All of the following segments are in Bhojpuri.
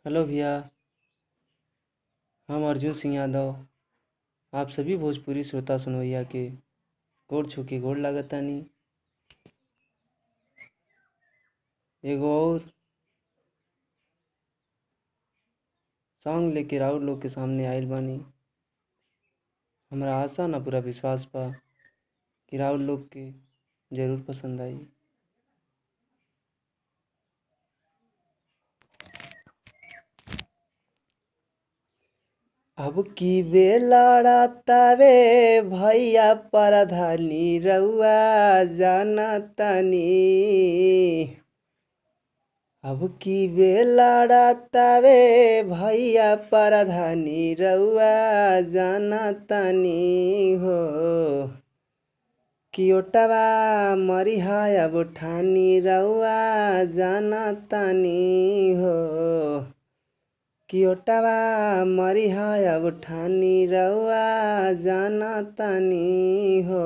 हेलो भैया। हम अर्जुन सिंह यादव आप सभी भोजपुरी श्रोता सुनवैया के गोड़ छू के गोड़ लागतानी। एगो और सॉन्ग लेके राउर लोग के सामने आइल बानी। हमरा आशा ना पूरा विश्वास बा कि राउर लोग के जरूर पसंद आई। अब की बेलड़ा तावे भैया परधानी रउआ जानतानी। अब की बेलड़ा तावे भैया परधानी रउआ जानतानी हो। कियोटवा मरिहा अब ठानी रउआ जानतानी हो। कियोटवा मरिहा अब ठानी रउआ जानतानी हो।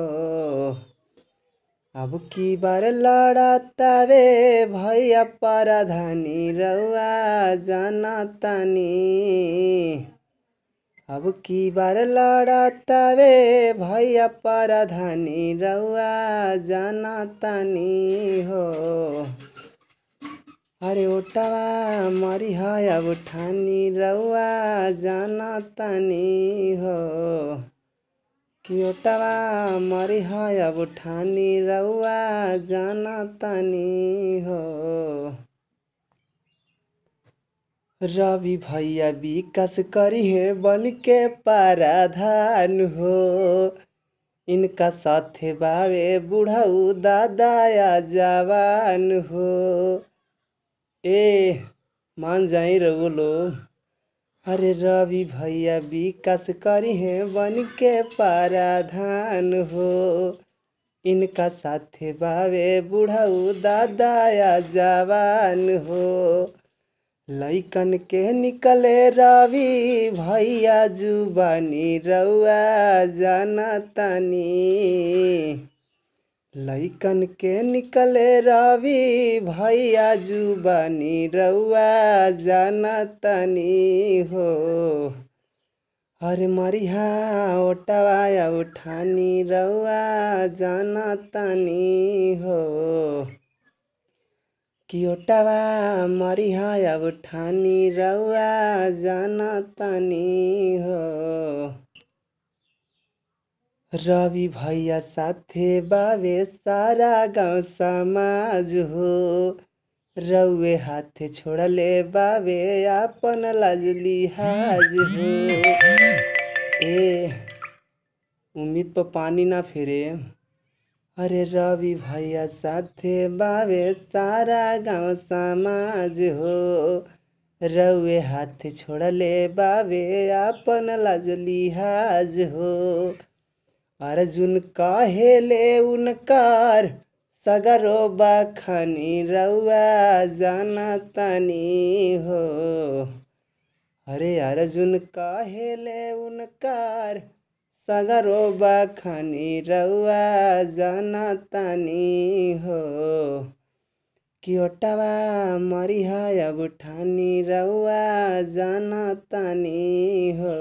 अब की बार लड़तावे भैया परधानी रउआ जानतानी। अब की बार लड़तावे भैया परधानी रउआ जानतानी हो। अरे ओटवा मरिहा अब ठानी रउआ जानतानी हो। कि ओटवा मरिहा अब ठानी रउआ जानतानी हो। रवि भैया विकास करी है बन के पाराधान हो। इनका साथे बावे बुढ़ऊ दादा या जवान हो। ए मान जाई रउआ लोग। अरे रवि भैया विकास करी है बन के पाराधान हो। इनका साथे बावे बुढ़ऊ दादा या जवान हो। लइकन के निकले रवि भैया जुबानी रउआ जानतानी। लइकन के निकले रवि भैया जुबानी रउआ जानतानी हो। हरे मरिहा ओटवा उठानी रउआ जानतानी हो। कि ओटवा मरिहा उठानी रउआ जानतानी हो। रवि भैया साथे बावे सारा गाँव समाज हो। रउए हाथे छोड़ले बावे आपन लाज लिहाज हो। ए उम्मीद पर पानी ना फेरे। अरे रवि भैया साथे बावे सारा गाँव समाज हो। रउए हाथे छोड़ले बावे आपन लाज लिहाज हो। अर्जुन कहेले उनकार सगरो बखानी रउआ जानतानी हो। अरे अर्जुन कहेले उनकार सगरो बखानी रउआ जानतानी हो। कि ओटवा मरिहा अब ठानी रउआ जानतानी हो।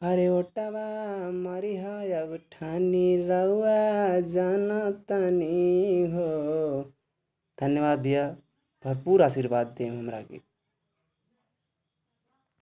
अरे ओटवा मरिहा अब ठानी रउआ जानतानी हो। धन्यवाद भैया, भरपूर आशीर्वाद दें हमरा के।